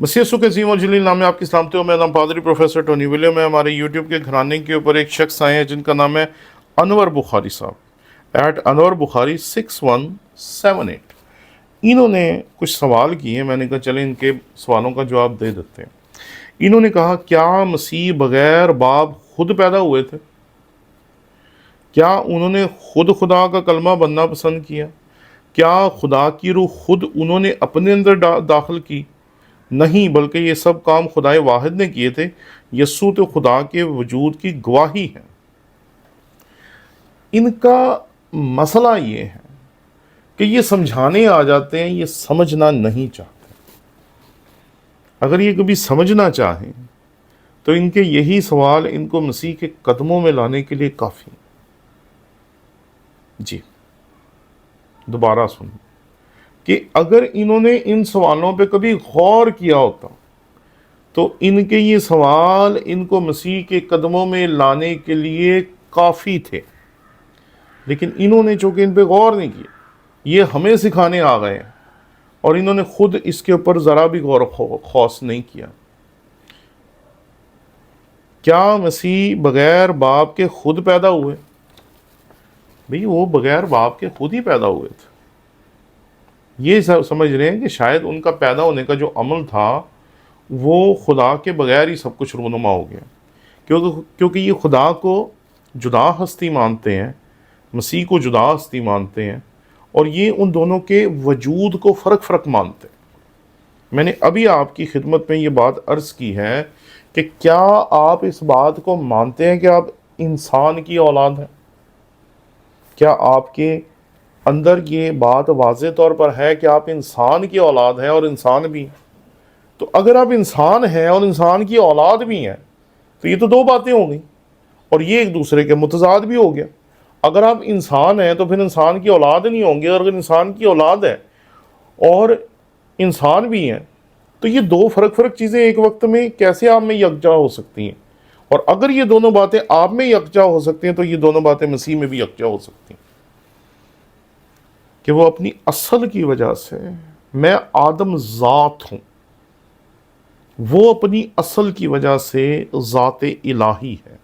मसीह यीशु के अज़ीम और जलील नाम में आपकी सलामती हो। मेरा नाम पादरी प्रोफेसर टोनी विलियम है। हमारे यूट्यूब के घराने के ऊपर एक शख्स आए हैं जिनका नाम है अनवर बुखारी साहब, एट अनवर बुखारी 6178। इन्होंने कुछ सवाल किए हैं, मैंने कहा चलें इनके सवालों का जवाब दे देते हैं। इन्होंने कहा, क्या मसीह बगैर बाप खुद पैदा हुए थे? क्या उन्होंने खुद खुदा का कलमा बनना पसंद किया? क्या खुदा की रूह खुद उन्होंने अपने अंदर दाखिल की? नहीं, बल्कि ये सब काम खुदाए वाहिद ने किए थे। यस्सु तो खुदा के वजूद की गवाही है। इनका मसला ये है कि ये समझाने आ जाते हैं, ये समझना नहीं चाहते। अगर ये कभी समझना चाहें तो इनके यही सवाल इनको मसीह के कदमों में लाने के लिए काफ़ी। जी, दोबारा सुनिए कि अगर इन्होंने इन सवालों पे कभी गौर किया होता तो इनके ये सवाल इनको मसीह के कदमों में लाने के लिए काफ़ी थे, लेकिन इन्होंने चूँकि इन पे गौर नहीं किया, ये हमें सिखाने आ गए हैं और इन्होंने खुद इसके ऊपर ज़रा भी गौर खौस नहीं किया। क्या मसीह बगैर बाप के खुद पैदा हुए? भाई, वो बगैर बाप के खुद ही पैदा हुए थे। ये समझ रहे हैं कि शायद उनका पैदा होने का जो अमल था वो खुदा के बगैर ही सब कुछ रूनुमा हो गया, क्योंकि ये खुदा को जुदा हस्ती मानते हैं, मसीह को जुदा हस्ती मानते हैं, और ये उन दोनों के वजूद को फ़र्क मानते हैं। मैंने अभी आपकी खिदमत में ये बात अर्ज़ की है कि क्या आप इस बात को मानते हैं कि आप इंसान की औलाद हैं? क्या आपके अंदर ये बात वाज़े तौर पर है कि आप इंसान की औलाद हैं और इंसान भी हैं? तो अगर आप इंसान हैं और इंसान की औलाद भी हैं तो ये तो दो बातें हो गई और ये एक दूसरे के मुतज़ाद भी हो गया। अगर आप इंसान हैं तो फिर इंसान की औलाद नहीं होंगे, और अगर इंसान की औलाद है और इंसान भी हैं तो ये दो फ़र्क चीज़ें एक वक्त में कैसे आप में यकजा हो सकती हैं? और अगर ये दोनों बातें आप में यकजा हो सकती हैं तो ये दोनों बातें मसीह में भी यकजा हो सकती हैं कि वो अपनी असल की वजह से, मैं आदम ज़ात हूँ, वो अपनी असल की वजह से ज़ात इलाही है।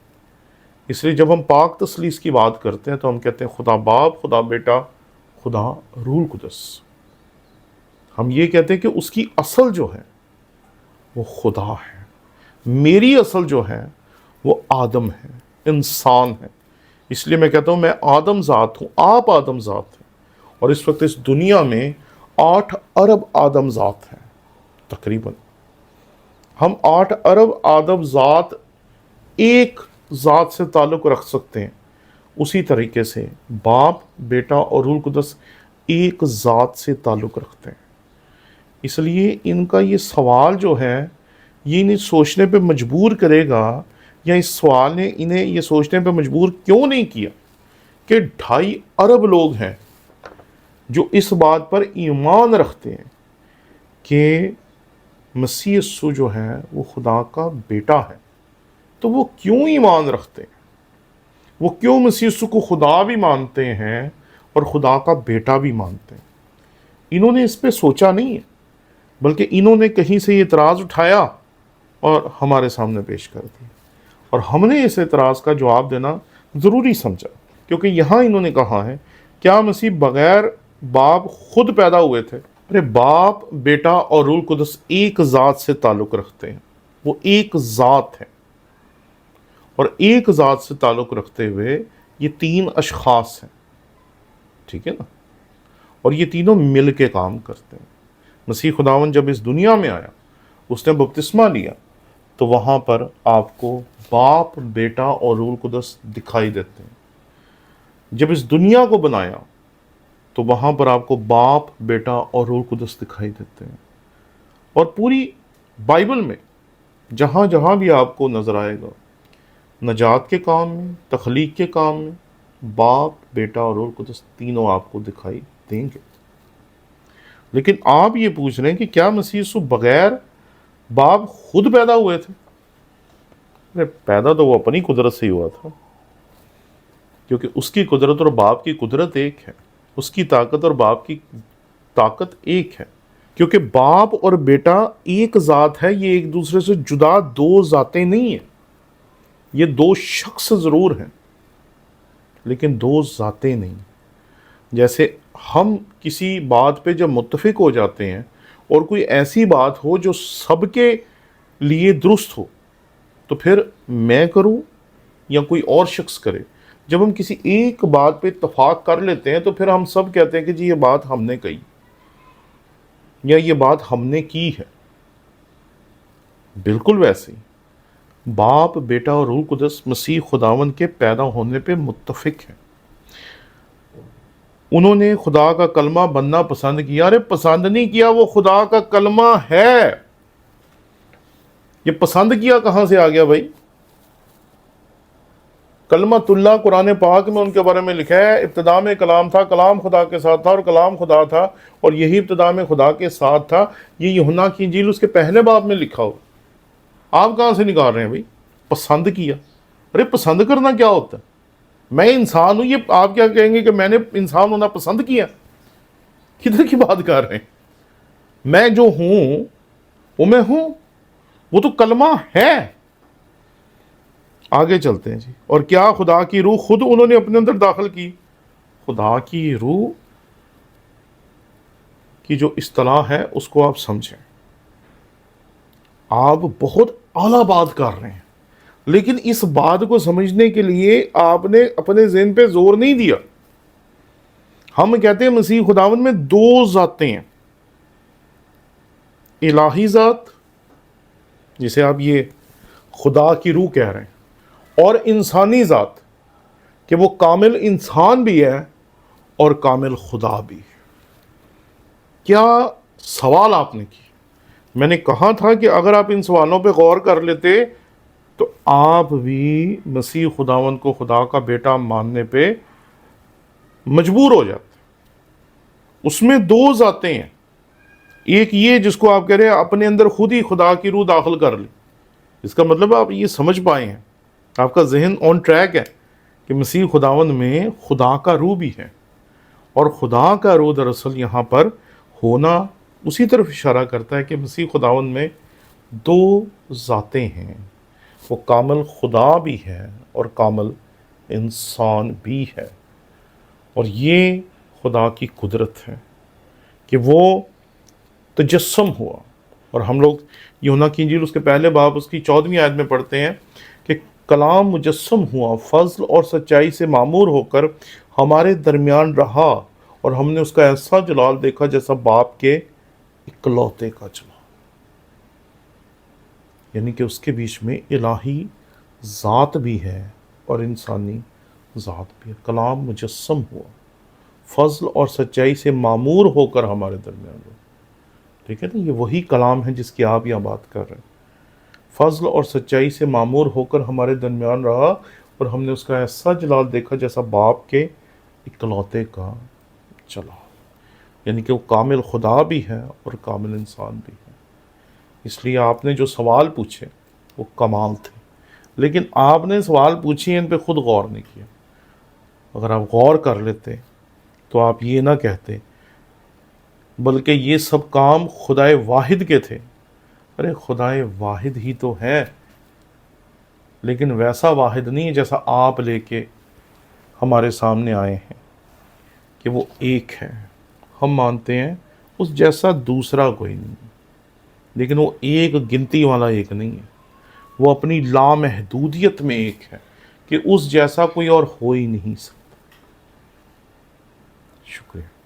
इसलिए जब हम पाक तसलीस की बात करते हैं तो हम कहते हैं खुदा बाप, खुदा बेटा, खुदा रूह कुदस। हम ये कहते हैं कि उसकी असल जो है वो खुदा है। मेरी असल जो है वो आदम है, इंसान है। इसलिए मैं कहता हूँ मैं आदम ज़ात हूँ, आप आदम ज़ात हैं, और इस वक्त इस दुनिया में 8 अरब आदम ज़ात हैं तकरीबन। हम 8 अरब आदम ज़ात एक ज़ात से ताल्लुक़ रख सकते हैं। उसी तरीके से बाप, बेटा और रूह कुदस एक ज़ात से ताल्लुक़ रखते हैं। इसलिए इनका ये सवाल जो है ये इन्हें सोचने पे मजबूर करेगा, या इस सवाल ने इन्हें ये सोचने पे मजबूर क्यों नहीं किया कि 2.5 अरब लोग हैं जो इस बात पर ईमान रखते हैं कि मसीह यीशु जो है वो खुदा का बेटा है। तो वो क्यों ईमान रखते हैं? वो क्यों मसीह यीशु को खुदा भी मानते हैं और खुदा का बेटा भी मानते हैं? इन्होंने इस पे सोचा नहीं है, बल्कि इन्होंने कहीं से ये एतराज़ उठाया और हमारे सामने पेश कर दिया, और हमने इस एतराज़ का जवाब देना ज़रूरी समझा, क्योंकि यहाँ इन्होंने कहा है क्या मसीह बग़ैर बाप खुद पैदा हुए थे? अरे बाप, बेटा और रूह कुदस एक ज़ात से ताल्लुक़ रखते हैं, वो एक ज़ात है, और एक ज़ात से ताल्लुक़ रखते हुए ये 3 अशख़ास हैं, ठीक है ना? और ये तीनों मिल के काम करते हैं। मसीह खुदावन जब इस दुनिया में आया, उसने बपतिस्मा लिया, तो वहाँ पर आपको बाप, बेटा और रूह कुदस दिखाई देते हैं। जब इस दुनिया को बनाया तो वहाँ पर आपको बाप, बेटा और रूह कुदस दिखाई देते हैं। और पूरी बाइबल में जहाँ जहाँ भी आपको नज़र आएगा, नजात के काम में, तख्लीक के काम में, बाप, बेटा और रूह कुदस तीनों आपको दिखाई देंगे। लेकिन आप ये पूछ रहे हैं कि क्या मसीह यीशु बगैर बाप खुद पैदा हुए थे? अरे पैदा तो वो अपनी कुदरत से ही हुआ था, क्योंकि उसकी कुदरत और बाप की कुदरत एक है, उसकी ताकत और बाप की ताकत एक है। کیونکہ باپ اور بیٹا ایک ذات ہے، یہ ایک دوسرے سے جدا دو ذاتیں نہیں ہیں، یہ دو شخص ضرور ہیں لیکن دو ذاتیں نہیں۔ جیسے ہم کسی بات پہ جب متفق ہو جاتے ہیں اور کوئی ایسی بات ہو جو سب کے لیے درست ہو، تو پھر میں کروں یا کوئی اور شخص کرے، جب ہم کسی ایک بات پہ اتفاق کر لیتے ہیں تو پھر ہم سب کہتے ہیں کہ جی یہ بات ہم نے کہی یا یہ بات ہم نے کی ہے۔ بالکل ویسے ہی باپ، بیٹا اور روح قدس مسیح خداوند کے پیدا ہونے پہ متفق ہیں۔ انہوں نے خدا کا کلمہ بننا پسند کیا۔ ارے پسند نہیں کیا، وہ خدا کا کلمہ ہے۔ یہ پسند کیا کہاں سے آ گیا بھائی؟ کلمۃ اللہ قرآن پاک میں ان کے بارے میں لکھا ہے، ابتدا میں کلام تھا، کلام خدا کے ساتھ تھا اور کلام خدا تھا اور یہی ابتدا میں خدا کے ساتھ تھا۔ یہ یوحنا کی انجیل اس کے پہلے باب میں لکھا ہو۔ آپ کہاں سے نکال رہے ہیں بھائی پسند کیا؟ ارے پسند کرنا کیا ہوتا ہے؟ میں انسان ہوں، یہ آپ کیا کہیں گے کہ میں نے انسان ہونا پسند کیا؟ کدھر کی بات کر رہے ہیں؟ میں جو ہوں وہ میں ہوں، وہ تو کلمہ ہے۔ آگے چلتے ہیں جی۔ اور کیا خدا کی روح خود انہوں نے اپنے اندر داخل کی؟ خدا کی روح کی جو اصطلاح ہے اس کو آپ سمجھیں۔ آپ بہت اعلیٰ بات کر رہے ہیں، لیکن اس بات کو سمجھنے کے لیے آپ نے اپنے ذہن پہ زور نہیں دیا۔ ہم کہتے ہیں مسیح خداوند میں دو ذاتیں ہیں، الہی ذات جسے آپ یہ خدا کی روح کہہ رہے ہیں، اور انسانی ذات کہ وہ کامل انسان بھی ہے اور کامل خدا بھی۔ کیا سوال آپ نے کی؟ میں نے کہا تھا کہ اگر آپ ان سوالوں پہ غور کر لیتے تو آپ بھی مسیح خداوند کو خدا کا بیٹا ماننے پہ مجبور ہو جاتے۔ اس میں دو ذاتیں ہیں، ایک یہ جس کو آپ کہہ رہے ہیں اپنے اندر خود ہی خدا کی روح داخل کر لی۔ اس کا مطلب آپ یہ سمجھ پائے ہیں، آپ کا ذہن آن ٹریک ہے کہ مسیح خداوند میں خدا کا روح بھی ہے، اور خدا کا روح دراصل یہاں پر ہونا اسی طرف اشارہ کرتا ہے کہ مسیح خداوند میں دو ذاتیں ہیں، وہ کامل خدا بھی ہے اور کامل انسان بھی ہے۔ اور یہ خدا کی قدرت ہے کہ وہ تجسم ہوا، اور ہم لوگ یوحنا کی انجیل اس کے پہلے باب اس کی 14ویں آیت میں پڑھتے ہیں کہ کلام مجسم ہوا، فضل اور سچائی سے معمور ہو کر ہمارے درمیان رہا، اور ہم نے اس کا ایسا جلال دیکھا جیسا باپ کے اکلوتے کا جلال۔ یعنی کہ اس کے بیچ میں الہی ذات بھی ہے اور انسانی ذات بھی ہے۔ کلام مجسم ہوا، فضل اور سچائی سے معمور ہو کر ہمارے درمیان رہا۔ ٹھیک ہے نا، یہ وہی کلام ہے جس کی آپ یہاں بات کر رہے ہیں۔ فضل اور سچائی سے معمور ہو کر ہمارے درمیان رہا، اور ہم نے اس کا ایسا جلال دیکھا جیسا باپ کے اکلوتے کا جلال۔ یعنی کہ وہ کامل خدا بھی ہے اور کامل انسان بھی ہے۔ اس لیے آپ نے جو سوال پوچھے وہ کمال تھے، لیکن آپ نے سوال پوچھے ان پہ خود غور نہیں کیا۔ اگر آپ غور کر لیتے تو آپ یہ نہ کہتے، بلکہ یہ سب کام خدائے واحد کے تھے۔ ارے خدائے واحد ہی تو ہے، لیکن ویسا واحد نہیں جیسا آپ لے کے ہمارے سامنے آئے ہیں کہ وہ ایک ہے۔ ہم مانتے ہیں اس جیسا دوسرا کوئی نہیں، لیکن وہ ایک گنتی والا ایک نہیں ہے، وہ اپنی لامحدودیت میں ایک ہے کہ اس جیسا کوئی اور ہو ہی نہیں سکتا۔ شکریہ۔